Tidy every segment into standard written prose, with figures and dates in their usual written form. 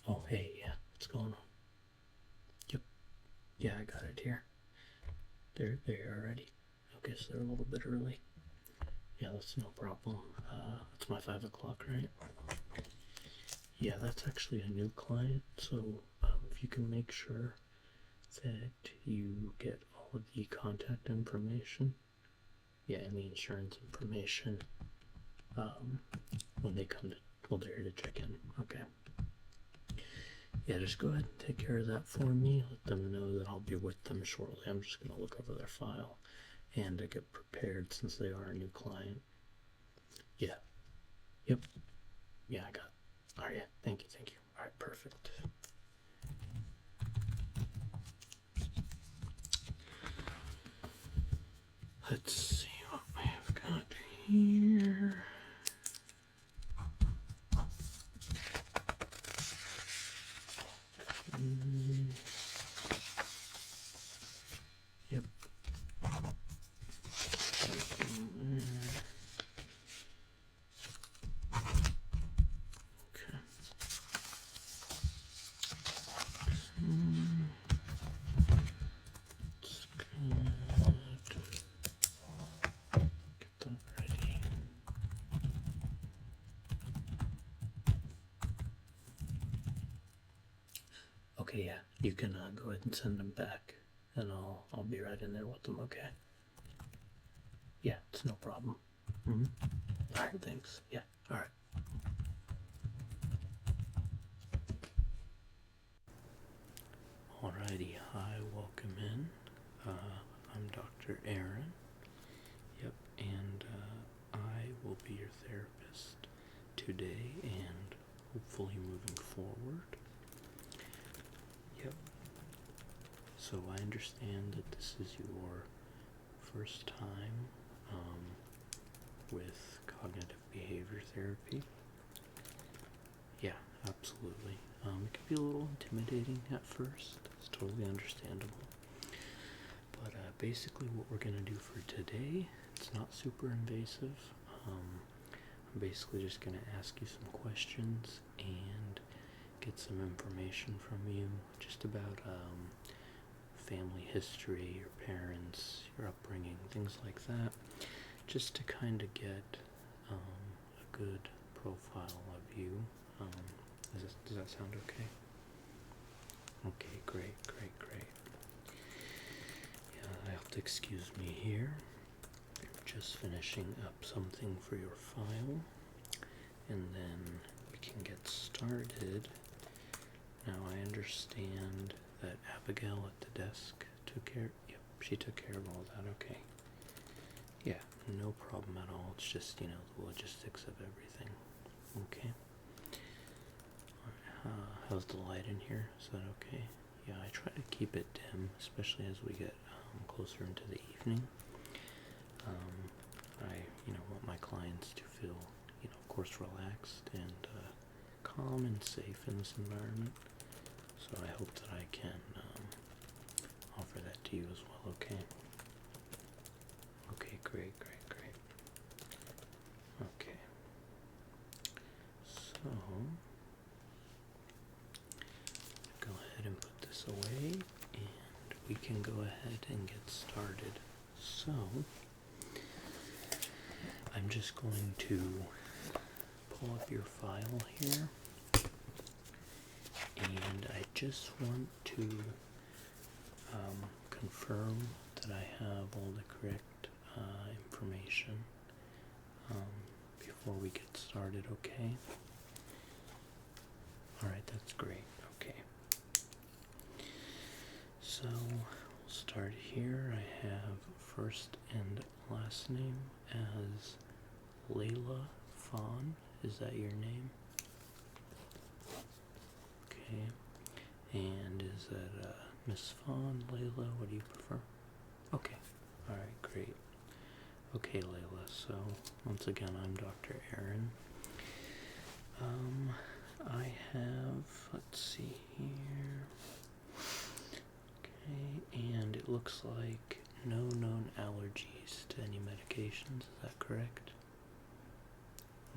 Oh, hey, yeah, what's going on? Yep, yeah, I got it here. They're already. Okay, so they're a little bit early. Yeah, that's no problem. It's my 5 o'clock, right? Yeah, that's actually a new client, so if you can make sure that you get all of the contact information, yeah, and the insurance information when they come to, well, they're here to check in. Okay. Yeah, just go ahead and take care of that for me. Let them know that I'll be with them shortly. I'm just going to look over their file and to get prepared since they are a new client. Yeah. Yep. Yeah, I got it. All right, yeah. Thank you. All right, perfect. Let's see what we've got here. Yep. Okay. That's good. Get them ready. Okay, yeah, you can go ahead and send them back, and I'll be right in there with them. Okay. Yeah, it's no problem. All right, thanks. Yeah, all right. Alrighty, hi, welcome in. I'm Dr. Aaron. Yep, and I will be your therapist today and hopefully moving forward. Yep. So I understand that this is your first time with cognitive behavior therapy. Yeah, absolutely. It can be a little intimidating at first. It's totally understandable. But basically what we're going to do for today, it's not super invasive. I'm basically just going to ask you some questions and get some information from you just about family history, your parents, your upbringing, things like that, just to kind of get a good profile of you. Does that sound okay? Okay, great. Yeah, I have to excuse me here. Just finishing up something for your file, and then we can get started. Now I understand that Abigail at the desk took care. Yep, she took care of all that. Okay. Yeah, no problem at all. It's just, the logistics of everything. Okay. How's the light in here? Is that okay? Yeah, I try to keep it dim, especially as we get closer into the evening. I want my clients to feel, of course, relaxed and calm and safe in this environment. So I hope that I can offer that to you as well, okay? Okay, great. Okay. So, go ahead and put this away, and we can go ahead and get started. So, I'm just going to pull up your file here, and I just want to confirm that I have all the correct information before we get started, okay? Alright, that's great. Okay. So, we'll start here. I have first and last name as Layla Fawn. Is that your name? Okay. And is that Miss Fawn, Layla? What do you prefer? Okay. Alright, great. Okay, Layla, so once again, I'm Dr. Aaron. I have, let's see here. Okay, and it looks like no known allergies to any medications. Is that correct?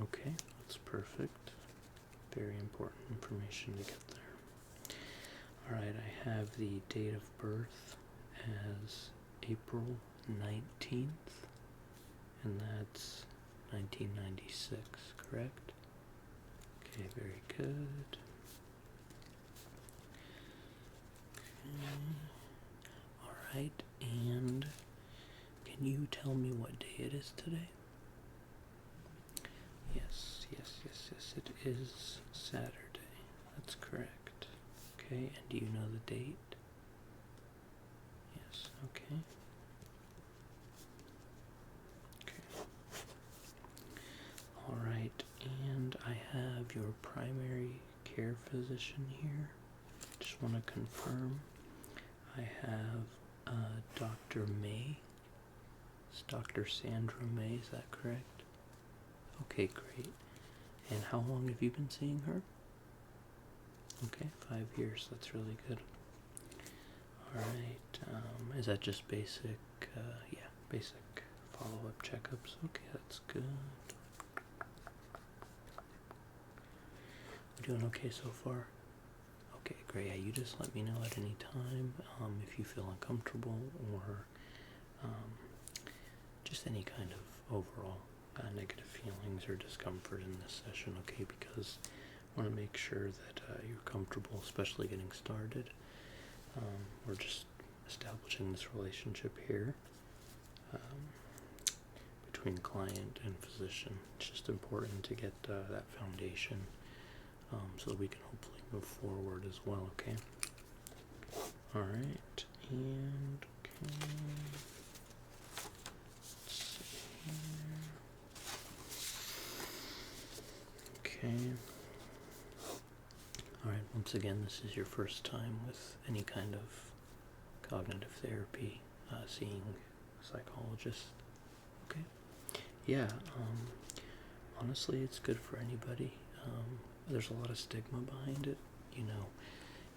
Okay, that's perfect. Very important information to get there. Alright, I have the date of birth as April 19th, and that's 1996, correct? Okay, very good. Okay. Alright, and can you tell me what day it is today? Yes, it is Saturday. That's correct. Okay, and do you know the date? Yes, okay. Okay. Alright, and I have your primary care physician here. Just want to confirm. I have Dr. May. It's Dr. Sandra May, is that correct? Okay, great. And how long have you been seeing her? Okay, 5 years. That's really good. Alright, is that just basic, basic follow-up checkups? Okay, that's good. We're doing okay so far? Okay, great. Yeah, you just let me know at any time if you feel uncomfortable or just any kind of overall negative feelings or discomfort in this session, okay? Because I want to make sure that you're comfortable, especially getting started. We're just establishing this relationship here between client and physician. It's just important to get that foundation so that we can hopefully move forward as well, okay? Alright, and okay. Let's see here. Okay. Alright, once again, this is your first time with any kind of cognitive therapy, seeing a psychologist. Okay. Yeah, honestly, it's good for anybody. There's a lot of stigma behind it. You know,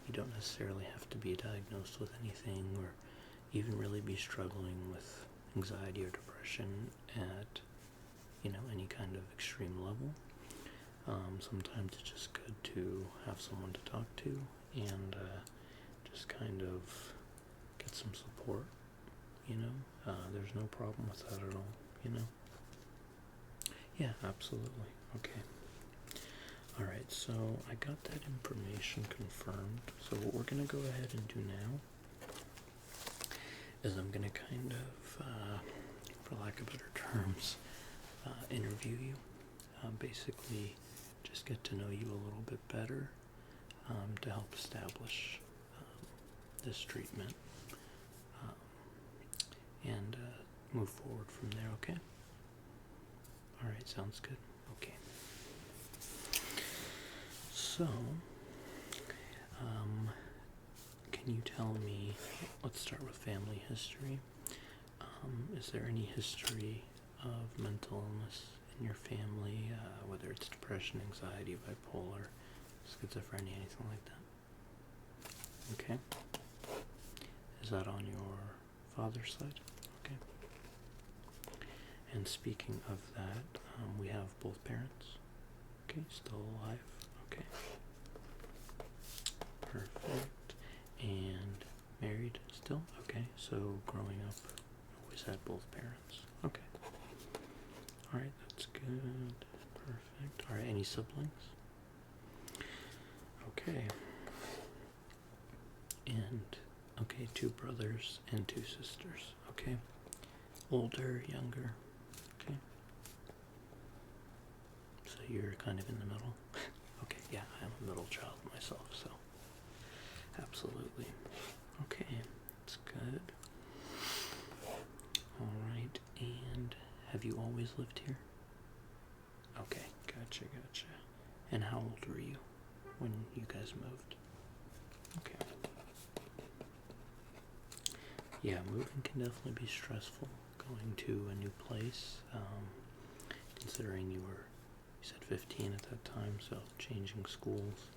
you don't necessarily have to be diagnosed with anything or even really be struggling with anxiety or depression at, any kind of extreme level. Sometimes it's just good to have someone to talk to and just kind of get some support, there's no problem with that at all, Yeah, absolutely. Okay. Alright, so I got that information confirmed. So what we're going to go ahead and do now is I'm going to kind of, for lack of better terms, interview you. Basically, just get to know you a little bit better to help establish this treatment and move forward from there, okay? Alright, sounds good. Okay. So, can you tell me, let's start with family history. Is there any history of mental illness in your family, whether it's depression, anxiety, bipolar, schizophrenia, anything like that? Okay. Is that on your father's side? Okay. And speaking of that, we have both parents. Okay, still alive. Okay. Perfect. And married still? Okay, so growing up, always had both parents. Okay. Alright, that's good. Perfect. Alright, any siblings? Okay. And, okay, 2 brothers and 2 sisters. Okay. Older, younger. Okay. So you're kind of in the middle. Okay, yeah, I'm a middle child myself, so absolutely. Okay, that's good. Alright, and have you always lived here? Okay, gotcha. And how old were you when you guys moved? Okay. Yeah, moving can definitely be stressful, going to a new place, considering you said 15 at that time, so changing schools,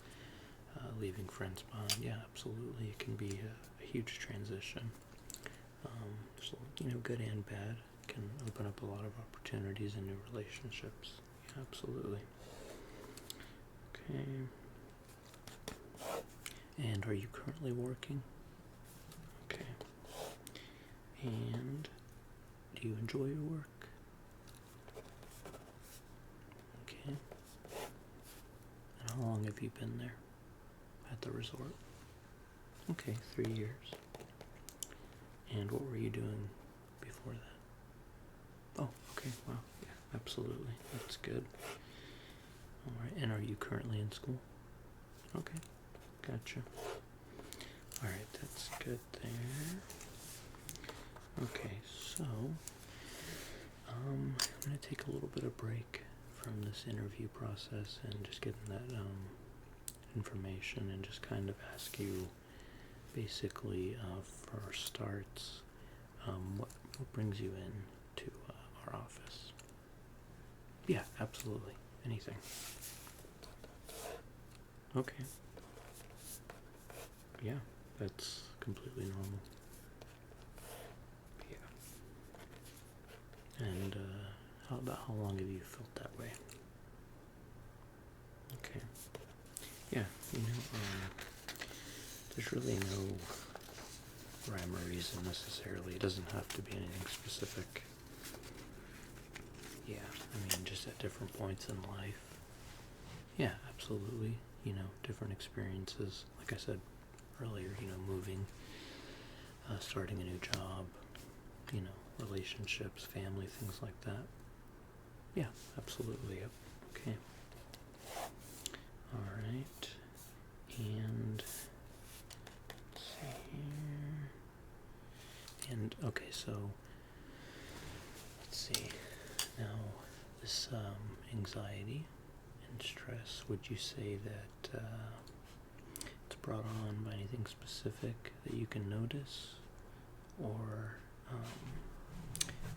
leaving friends behind. Yeah, absolutely, it can be a huge transition. There's, good and bad. It can open up a lot of opportunities and new relationships. Yeah, absolutely. Okay. And are you currently working? Okay. And do you enjoy your work? Okay. And how long have you been there at the resort? Okay, 3 years. And what were you doing before that? Oh, okay, wow, yeah, absolutely, that's good. Alright, and are you currently in school? Okay, gotcha. Alright, that's good there. Okay, so, I'm going to take a little bit of break from this interview process and just getting that information and just kind of ask you basically for starts, what brings you in to our office? Yeah, absolutely, anything. Okay. Yeah, that's completely normal. Yeah. And how long have you felt that way? Okay. Yeah, there's really no rhyme or reason necessarily. It doesn't have to be anything specific. Yeah, I mean, just at different points in life. Yeah, absolutely. Different experiences. Like I said earlier, moving, starting a new job, relationships, family, things like that. Yeah, absolutely. Yep. Okay. Alright. And let's see here. And okay, so let's see. Now this anxiety and stress, would you say that it's brought on by anything specific that you can notice? Or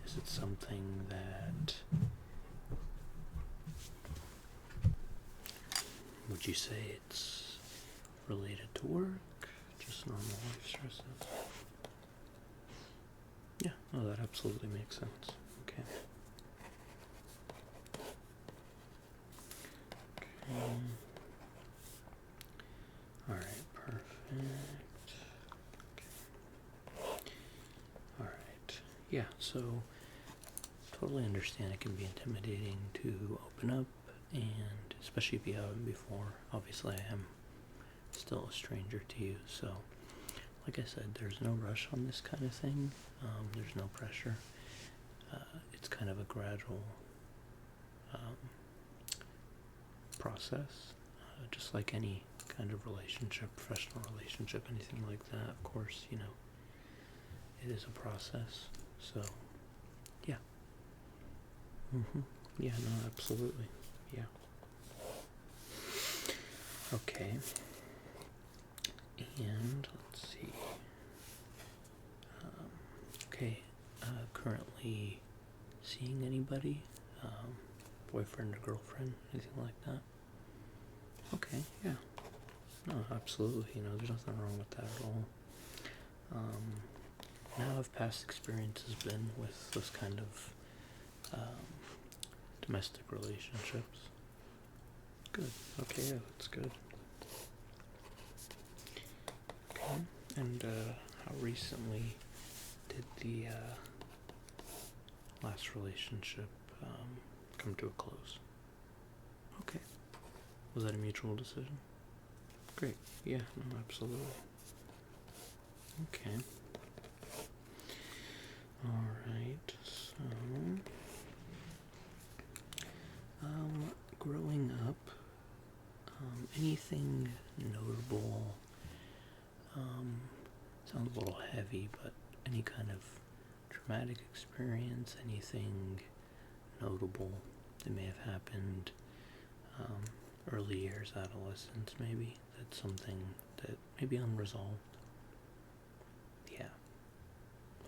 is it something that, would you say it's related to work, just normal life stresses? Yeah, no, that absolutely makes sense. Okay. Alright, perfect. Okay. Alright. Yeah, so totally understand it can be intimidating to open up, and especially if you haven't before. Obviously I am still a stranger to you, so like I said, there's no rush on this kind of thing. There's no pressure. It's kind of a gradual process, just like any kind of relationship, professional relationship, anything like that. Of course, it is a process. So, yeah. Yeah, no, absolutely. Yeah. Okay. And let's see. Okay. Currently seeing anybody? Boyfriend or girlfriend? Anything like that? Okay, yeah. No, absolutely. There's nothing wrong with that at all. How have past experiences been with this kind of domestic relationships? Good. Okay, yeah, that's good. Okay. And how recently did the last relationship come to a close? Okay. Was that a mutual decision? Great. Yeah, no, absolutely. Okay. Alright, so growing up, anything notable, sounds a little heavy, but any kind of traumatic experience, anything notable that may have happened early years, adolescence maybe, that's something that may be unresolved? Yeah.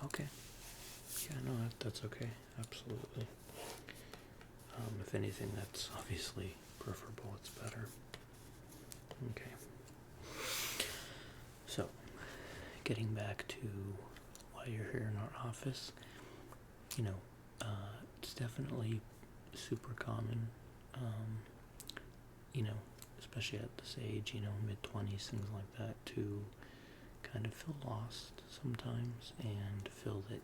Okay. Yeah, no, that's okay. Absolutely. If anything, that's obviously preferable. It's better. Okay. So, getting back to why you're here in our office, it's definitely super common, especially at this age, mid-20s, things like that, to kind of feel lost sometimes and feel that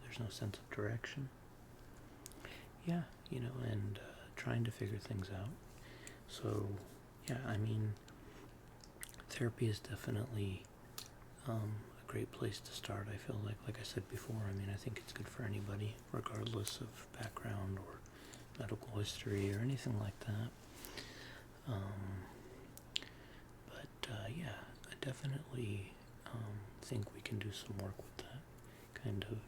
there's no sense of direction. Yeah, and trying to figure things out. So, yeah, I mean, therapy is definitely a great place to start. I feel like I said before, I think it's good for anybody, regardless of background or medical history or anything like that. Yeah, I definitely think we can do some work with that. Kind of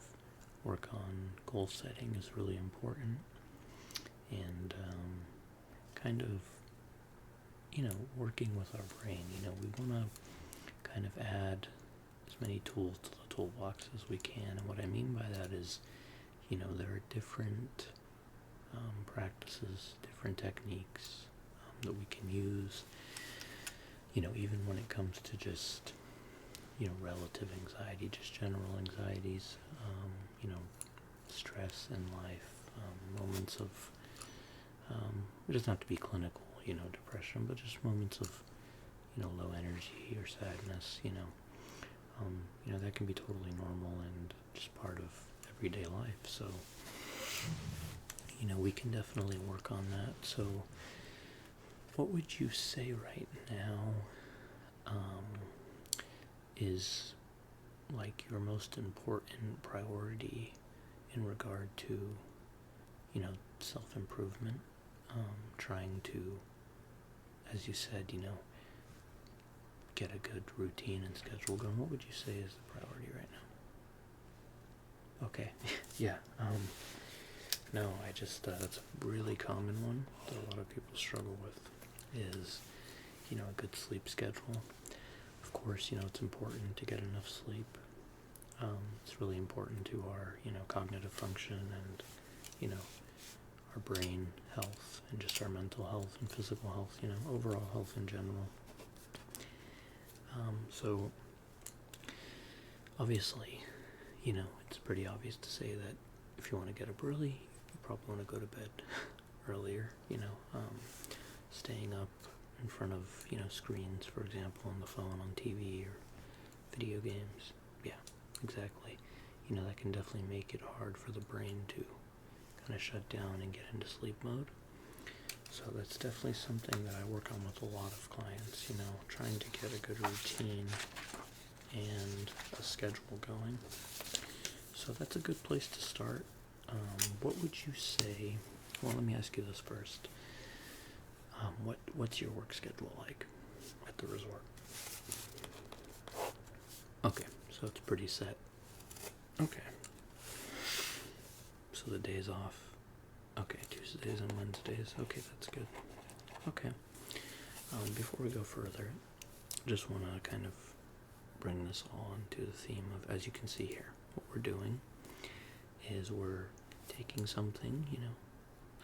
work on goal setting is really important, and kind of working with our brain. We want to kind of add as many tools to the toolbox as we can, and what I mean by that is there are different practices, different techniques that we can use, even when it comes to just relative anxiety, just general anxieties, stress in life, moments of, it doesn't have to be clinical, depression, but just moments of, low energy or sadness, that can be totally normal and just part of everyday life. So, we can definitely work on that. So, what would you say right now is like your most important priority in regard to, self-improvement, trying to, as you said, get a good routine and schedule going? What would you say is the priority right now? Okay, yeah, no, that's a really common one that a lot of people struggle with, is, a good sleep schedule. Of course, it's important to get enough sleep. It's really important to our, cognitive function and, our brain health and just our mental health and physical health, overall health in general. So, obviously, it's pretty obvious to say that if you want to get up early, you probably want to go to bed earlier, staying up in front of, screens, for example, on the phone, on TV, or video games. Yeah, exactly. That can definitely make it hard for the brain to kind of shut down and get into sleep mode. So that's definitely something that I work on with a lot of clients, trying to get a good routine and a schedule going. So that's a good place to start. What would you say, well, let me ask you this first. What's your work schedule like at the resort? Okay, so it's pretty set. Okay. So the days off. Okay, Tuesdays and Wednesdays. Okay, that's good. Okay. Before we go further, I just want to kind of bring this all into the theme of, as you can see here, what we're doing is we're taking something,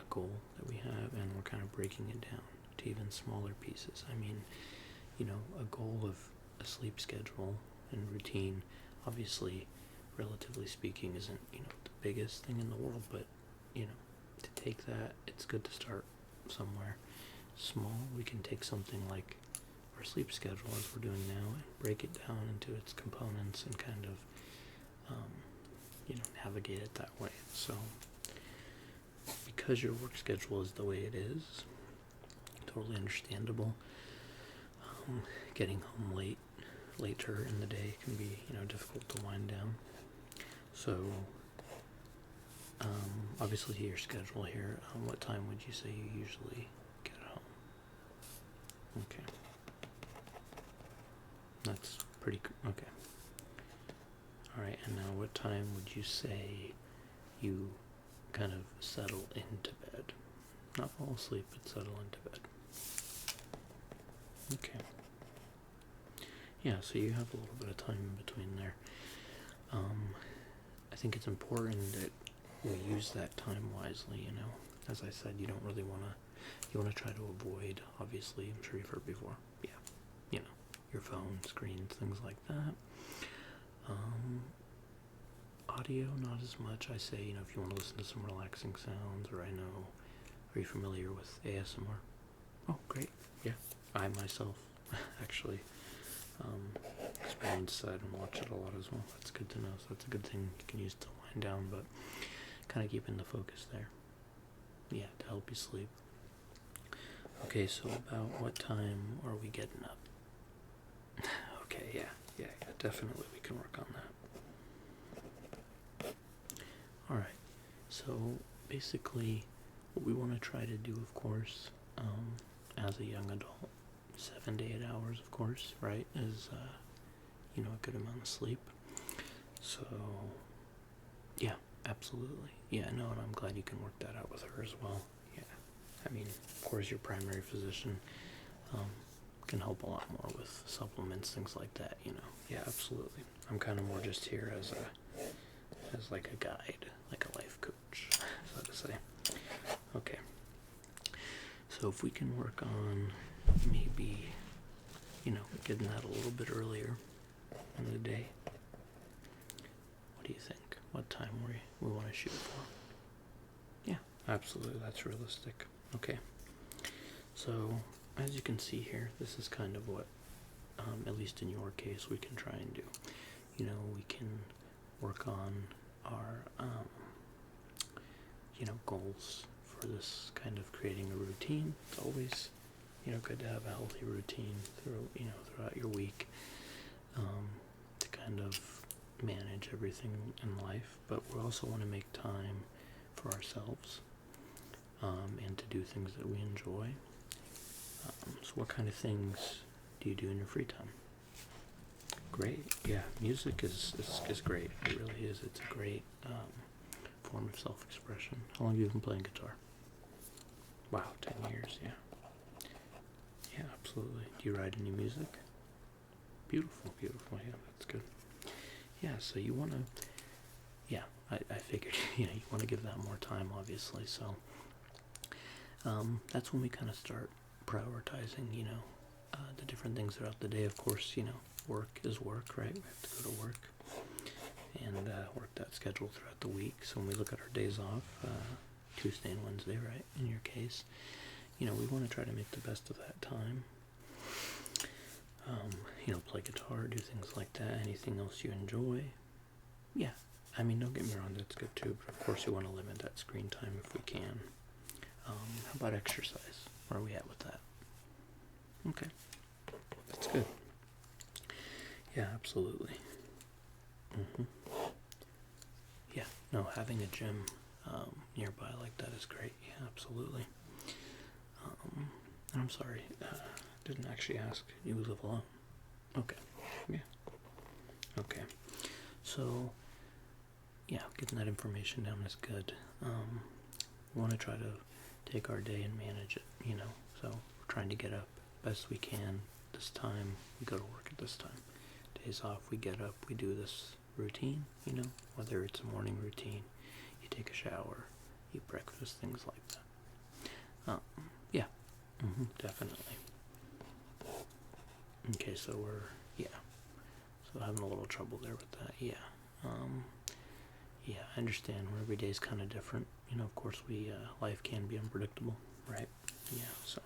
a goal that we have, and we're kind of breaking it down to even smaller pieces. A goal of a sleep schedule and routine, obviously, relatively speaking, isn't, the biggest thing in the world, but, to take that, it's good to start somewhere small. We can take something like our sleep schedule, as we're doing now, and break it down into its components and kind of, navigate it that way. So, because your work schedule is the way it is, totally understandable. Getting home later in the day can be, difficult to wind down. So, obviously your schedule here, what time would you say you usually get home? Okay. That's pretty okay. Alright, and now what time would you say you kind of settle into bed? Not fall asleep, but settle into bed. Okay. Yeah, so you have a little bit of time in between there. I think it's important that we use that time wisely, As I said, you don't really want to try to avoid, obviously, I'm sure you've heard before, your phone, screens, things like that. Audio, not as much. I say, if you want to listen to some relaxing sounds, or are you familiar with ASMR? Oh, great. Yeah, I myself actually experience that and watch it a lot as well. That's good to know. So that's a good thing you can use to wind down, but kind of keeping the focus there. Yeah, to help you sleep. Okay, so about what time are we getting up? Okay, yeah, definitely we can work on that. Alright, so basically what we want to try to do, of course, as a young adult, 7 to 8 hours, of course, right, is, a good amount of sleep. So, yeah, absolutely. Yeah, no, and I'm glad you can work that out with her as well. Yeah, I mean, of course, your primary physician can help a lot more with supplements, things like that, Yeah, absolutely. I'm kind of more just here as like a guide, like a life coach, so to say. Okay. So if we can work on maybe, getting that a little bit earlier in the day. What do you think? What time we want to shoot for? Yeah, absolutely. That's realistic. Okay. So as you can see here, this is kind of what, at least in your case, we can try and do. We can work on our, goals for this kind of creating a routine. It's always, good to have a healthy routine throughout your week, to kind of manage everything in life. But we also want to make time for ourselves, and to do things that we enjoy. So what kind of things do you do in your free time? Great. Yeah, music is great. It really is. It's a great form of self-expression. How long have you been playing guitar? Wow, 10 years, yeah. Yeah, absolutely. Do you write any music? Beautiful, beautiful. Yeah, that's good. Yeah, so you want to, yeah, I figured, you want to give that more time, obviously. So that's when we kind of start prioritizing, the different things throughout the day. Of course, work is work, right? We have to go to work and work that schedule throughout the week. So when we look at our days off, Tuesday and Wednesday, right, in your case, we want to try to make the best of that time. Play guitar, do things like that. Anything else you enjoy? Yeah, I mean, don't get me wrong, that's good too, but of course you want to limit that screen time if we can. How about exercise? Where are we at with that? Okay, that's good. Yeah, absolutely. Yeah, no, having a gym nearby like that is great. Yeah, absolutely. And I'm sorry, didn't actually ask. You live alone? Okay. Yeah. Okay. So, yeah, getting that information down is good. We want to try to take our day and manage it, So we're trying to get up best we can this time. We go to work at this time. Days off, we get up, we do this routine, whether it's a morning routine, you take a shower, eat breakfast, things like that. Yeah, definitely. Okay, so so having a little trouble there with that, yeah. Yeah, I understand where every day is kind of different. Of course life can be unpredictable, right? Yeah, so.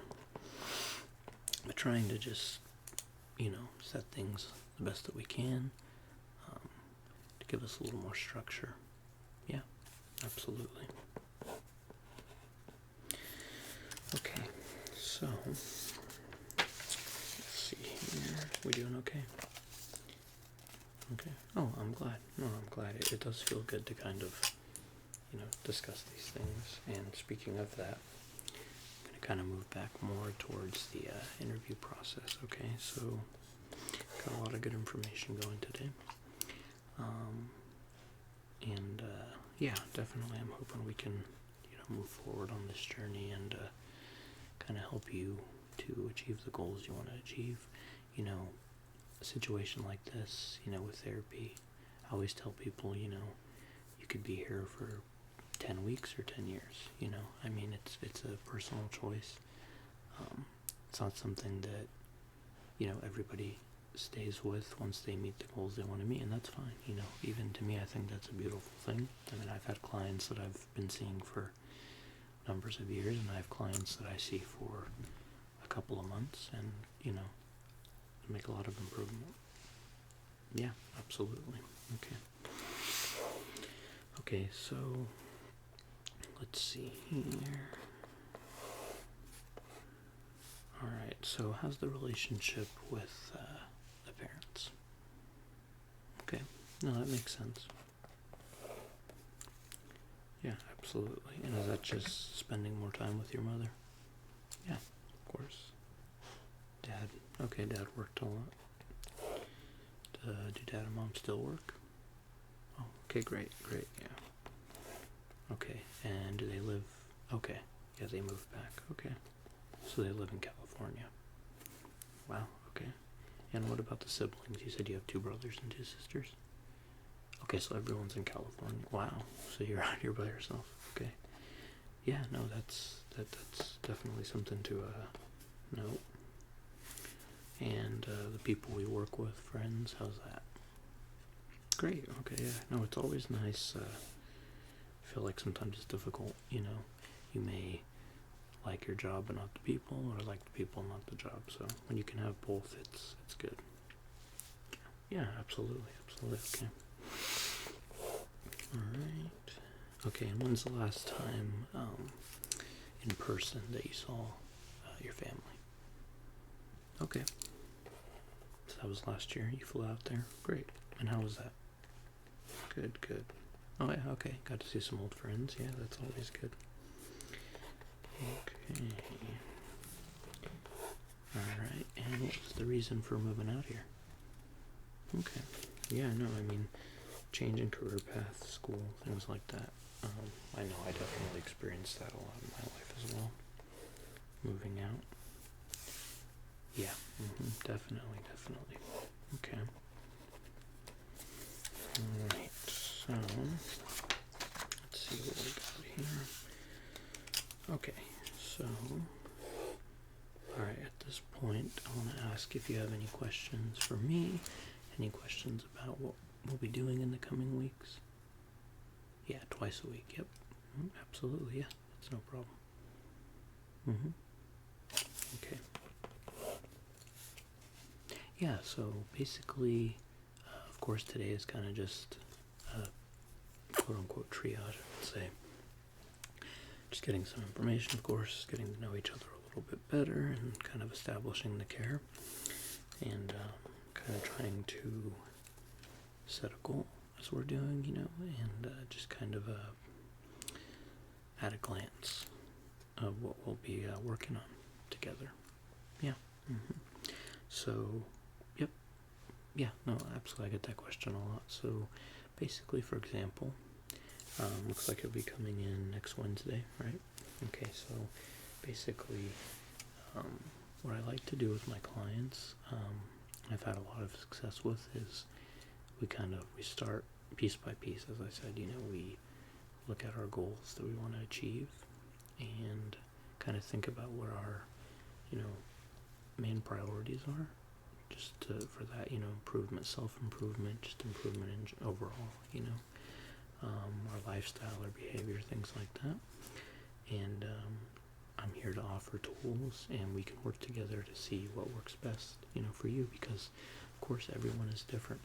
But trying to just, set things the best that we can, to give us a little more structure. Yeah, absolutely. Okay, so, let's see here. We doing okay? Okay. Oh, I'm glad. No, I'm glad. It does feel good to kind of, discuss these things. And speaking of that, I'm going to kind of move back more towards the interview process, okay? So, got a lot of good information going today. And yeah, definitely I'm hoping we can, move forward on this journey and kind of help you to achieve the goals you want to achieve. A situation like this, with therapy, I always tell people, you could be here for 10 weeks or 10 years, I mean, it's a personal choice. It's not something that, everybody stays with once they meet the goals they want to meet, and that's fine, even to me, I think that's a beautiful thing. I mean, I've had clients that I've been seeing for numbers of years, and I have clients that I see for couple of months and, make a lot of improvement. Yeah, absolutely. Okay. Okay, so let's see here. Alright, so how's the relationship with the parents? Okay, no, that makes sense. Yeah, absolutely. And is that just spending more time with your mother? Yeah, of course. Dad, okay, Dad worked a lot. Do Dad and Mom still work? Oh, okay, great, yeah. Okay, and do they live, okay, yeah, they moved back, okay. So they live in California. Wow, okay. And what about the siblings? You said you have 2 brothers and 2 sisters? Okay, so everyone's in California. Wow, so you're out here by yourself, okay. Yeah, no, that's definitely something to note. And the people we work with, friends, how's that? Great, okay, yeah. No, it's always nice. I feel like sometimes it's difficult, you may like your job but not the people, or like the people not the job. So when you can have both, it's good. Yeah, absolutely, okay. Alright. Okay, and when's the last time in person that you saw your family? Okay. So that was last year. You flew out there. Great. And how was that? Good. Oh yeah, okay. Got to see some old friends. Yeah, that's always good. Okay. Alright, and what was the reason for moving out here? Okay. Yeah, no, I mean, changing career path, school, things like that. I know I definitely experienced that a lot in my life as well. Moving out. Yeah, definitely. Okay. Alright, so let's see what we got here. Okay, so alright, at this point I want to ask if you have any questions for me, any questions about what we'll be doing in the coming weeks. Yeah, twice a week, yep. Absolutely, yeah, that's no problem. Okay. Yeah, so basically, of course today is kind of just quote-unquote triage, I would say. Just getting some information, of course, getting to know each other a little bit better and kind of establishing the care and kind of trying to set a goal as we're doing, and just kind of at a glance of what we'll be working on together. Yeah. So, yep. Yeah, no, absolutely. I get that question a lot. So, basically, for example, looks like it'll be coming in next Wednesday, right? Okay, so basically, what I like to do with my clients, I've had a lot of success with, is we start piece by piece. As I said, we look at our goals that we want to achieve and kind of think about what our, main priorities are, just for that, improvement, self-improvement, just improvement in overall, our lifestyle, our behavior, things like that. And I'm here to offer tools, and we can work together to see what works best, for you, because of course everyone is different.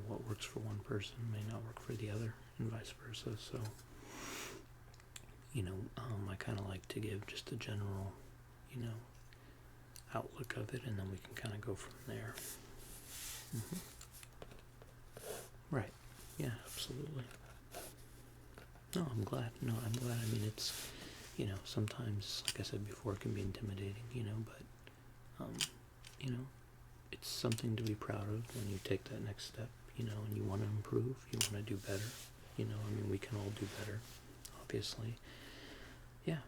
What works for one person may not work for the other, and vice versa. So, I kind of like to give just a general, outlook of it, and then we can kind of go from there. Right. Yeah, absolutely. No, I'm glad. I mean, it's, sometimes, like I said before, it can be intimidating, but, it's something to be proud of when you take that next step, and you want to improve, you want to do better, I mean, we can all do better, obviously. Yeah.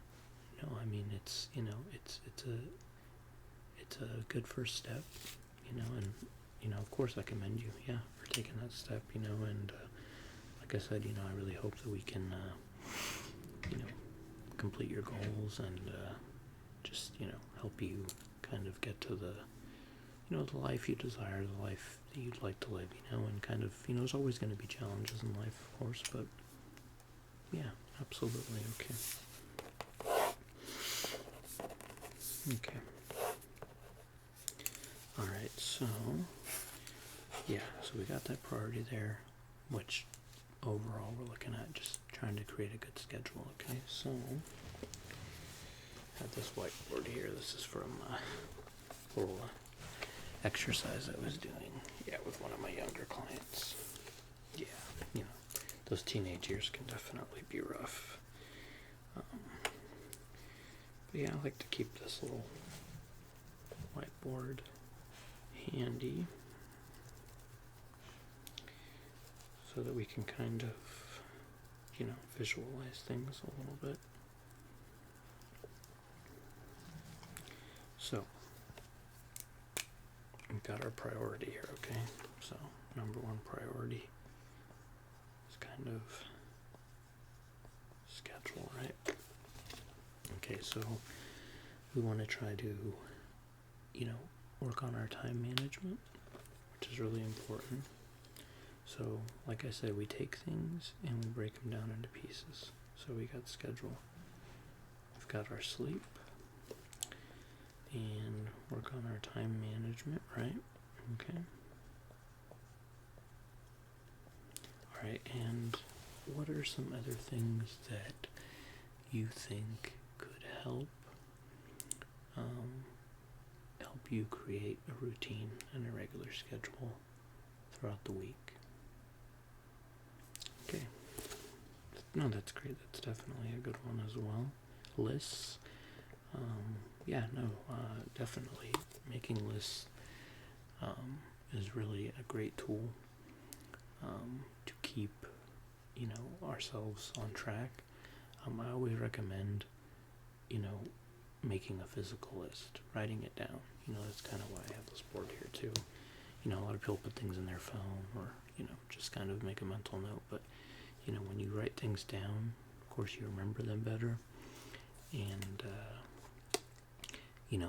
I mean, it's, it's a good first step, and, of course I commend you, yeah, for taking that step, and, like I said, I really hope that we can, complete your goals and, just, help you kind of get to the, the life you desire, the life that you'd like to live, and kind of, there's always going to be challenges in life, of course, but, yeah, absolutely, okay. Okay. Alright, so yeah, so we got that priority there, which overall we're looking at just trying to create a good schedule. Okay, so I have this whiteboard here. This is from a little exercise I was doing, with one of my younger clients. Yeah, those teenage years can definitely be rough. But yeah, I like to keep this little whiteboard handy so that we can kind of, visualize things a little bit. So, we've got our priority here, okay? So, number one priority is kind of schedule, right? Okay, so we want to try to, work on our time management, which is really important. So, like I said, we take things and we break them down into pieces. So we got schedule, we've got our sleep, and work on our time management, right? Okay. Alright, and what are some other things that you think could help you create a routine and a regular schedule throughout the week? Okay. No, that's great. That's definitely a good one as well. Lists. Definitely making lists is really a great tool to keep, ourselves on track. I always recommend, making a physical list, writing it down. That's kind of why I have this board here too. A lot of people put things in their phone or, just kind of make a mental note. But, when you write things down, of course you remember them better. And,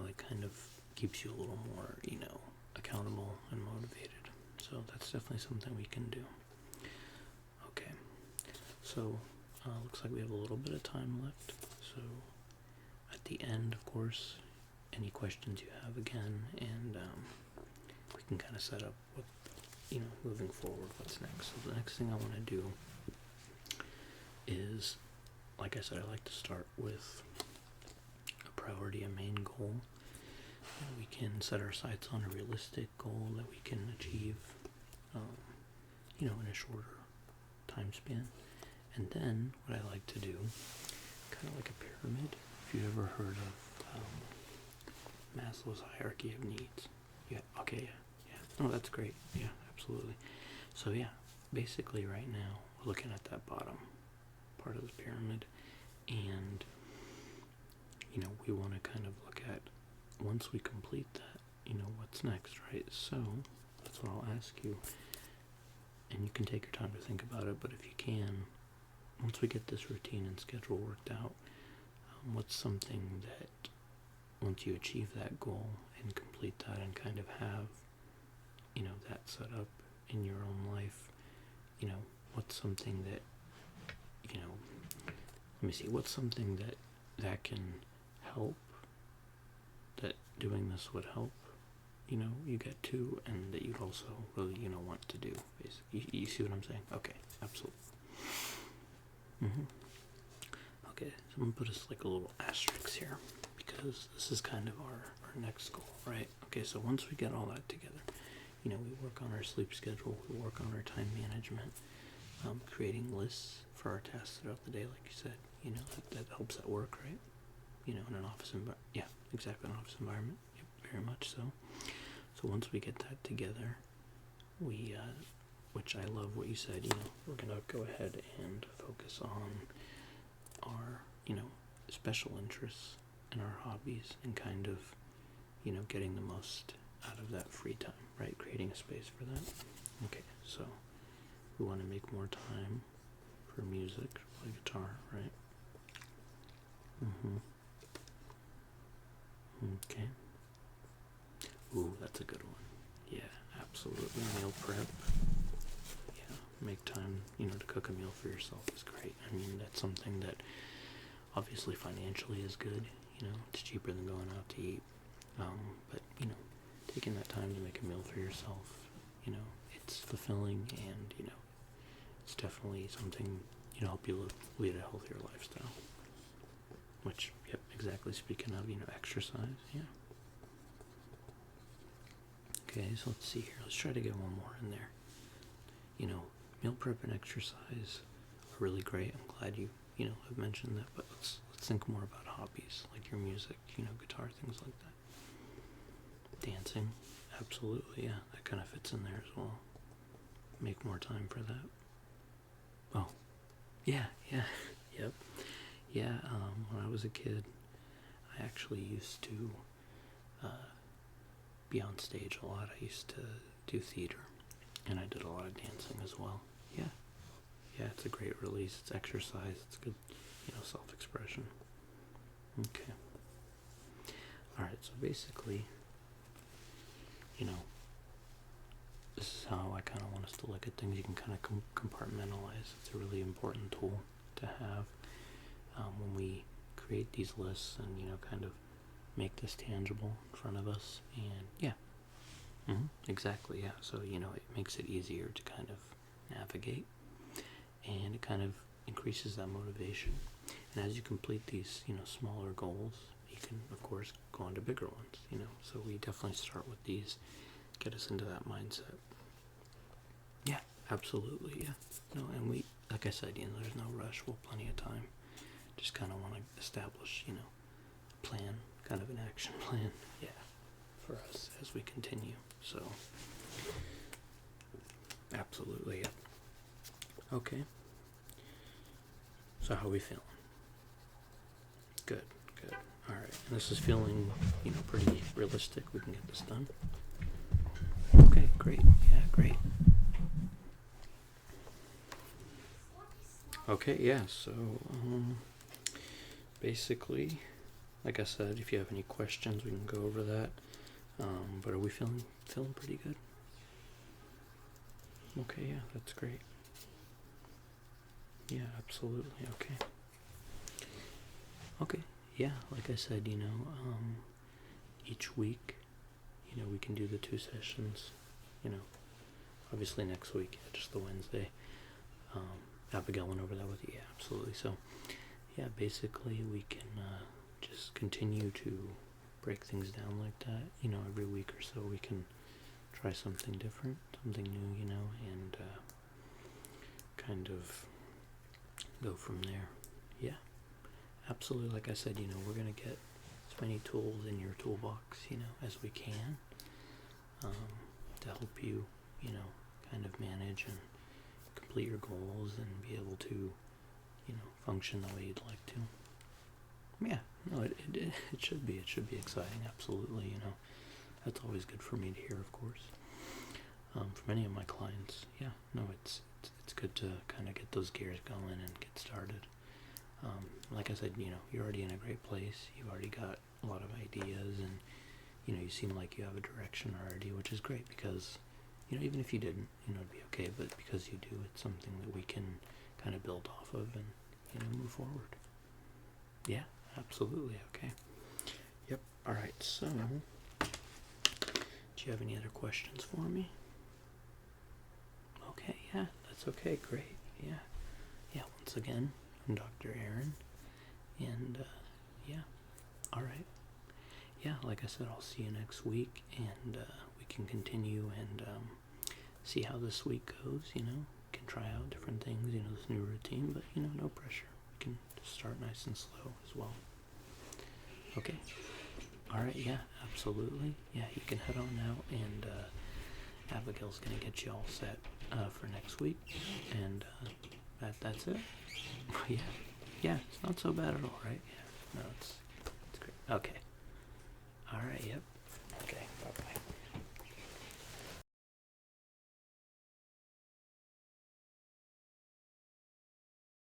it kind of keeps you a little more, accountable and motivated. So that's definitely something we can do. Okay. So, looks like we have a little bit of time left. So, at the end, of course, any questions you have again, and we can kind of set up what, moving forward, what's next. So the next thing I want to do is, like I said, I like to start with a priority, a main goal. And we can set our sights on a realistic goal that we can achieve, in a shorter time span. And then what I like to do, kind of like a pyramid, if you've ever heard of Maslow's hierarchy of needs. Yeah, okay, yeah. Oh, that's great. Yeah, absolutely. So yeah, basically right now we're looking at that bottom part of the pyramid, and we want to kind of look at, once we complete that, what's next, right? So that's what I'll ask you, and you can take your time to think about it, but if you can, once we get this routine and schedule worked out, what's something that, once you achieve that goal and complete that and kind of have, that set up in your own life, what's something that, what's something that can help, that doing this would help, you get to, and that you'd also really, want to do, basically. You see what I'm saying? Okay, absolutely. Okay, so I'm going to put us like a little asterisk here, because this is kind of our next goal, right? Okay, so once we get all that together, we work on our sleep schedule, we work on our time management, creating lists for our tasks throughout the day, like you said, that helps at work, right? In an office environment. Yeah, exactly, an office environment. Yep, very much so. So once we get that together, we, which I love what you said, we're going to go ahead and focus on our, special interests and our hobbies, and kind of, getting the most out of that free time, right? Creating a space for that. Okay, so we want to make more time for music, play guitar, right? Okay. Ooh, that's a good one. Yeah, absolutely. Meal prep. Yeah, make time, to cook a meal for yourself is great. That's something that obviously financially is good. it's cheaper than going out to eat. But, taking that time to make a meal for yourself, it's fulfilling, and, it's definitely something, help you lead a healthier lifestyle. Which, yep, exactly, speaking of, exercise, yeah. Okay, so let's see here. Let's try to get one more in there. Meal prep and exercise are really great. I'm glad you, have mentioned that, but let's think more about hobbies, like your music, guitar, things like that. Dancing, absolutely, yeah, that kind of fits in there as well. Make more time for that. Oh, yeah, yep. Yeah, when I was a kid, I actually used to be on stage a lot. I used to do theater, and I did a lot of dancing as well. Yeah, it's a great release. It's exercise. It's good, self-expression. Okay. All right, so basically, this is how I kind of want us to look at things. You can kind of compartmentalize. It's a really important tool to have when we create these lists and, kind of make this tangible in front of us. And yeah, exactly, yeah. So, it makes it easier to kind of navigate, and it kind of increases that motivation. And as you complete these, smaller goals, you can, of course, go on to bigger ones, So we definitely start with these, get us into that mindset. Yeah, absolutely, yeah. No, and we, like I said, there's no rush. We'll have plenty of time. Just kind of want to establish, a plan, kind of an action plan, yeah, for us as we continue. So, absolutely, yeah. Okay. So how are we feeling? Good. All right. And this is feeling, pretty realistic. We can get this done. Okay, great. Yeah, great. Okay, yeah, so, basically, like I said, if you have any questions, we can go over that. But are we feeling pretty good? Okay, yeah, that's great. Yeah, absolutely. Okay, yeah, like I said, each week, we can do the 2 sessions, obviously next week, just the Wednesday. Abigail went over that with you, yeah, absolutely. So, yeah, basically we can just continue to break things down like that, every week or so we can try something different, something new, and kind of go from there. Yeah, absolutely. Like I said, we're going to get as many tools in your toolbox, as we can, to help you, kind of manage and complete your goals and be able to, function the way you'd like to. Yeah, no, it should be. It should be exciting, absolutely, That's always good for me to hear, of course. For many of my clients, yeah, no, it's good to kind of get those gears going and get started. Like I said, you're already in a great place. You've already got a lot of ideas, and, you seem like you have a direction already, which is great because, even if you didn't, it'd be okay, but because you do, it's something that we can kind of build off of and, move forward. Yeah, absolutely, okay. Yep, alright, so, do you have any other questions for me? Okay, yeah, that's okay, great, yeah. Yeah, once again, I'm Dr. Aaron, and, yeah, alright. Yeah, like I said, I'll see you next week, and, we can continue and, see how this week goes, we can try out different things, this new routine, but, no pressure. We can just start nice and slow as well. Okay. Alright, yeah, absolutely. Yeah, you can head on now, and Abigail's going to get you all set for next week, and that's it. Yeah, it's not so bad at all, right? Yeah, no, it's great. Okay. Alright, yep.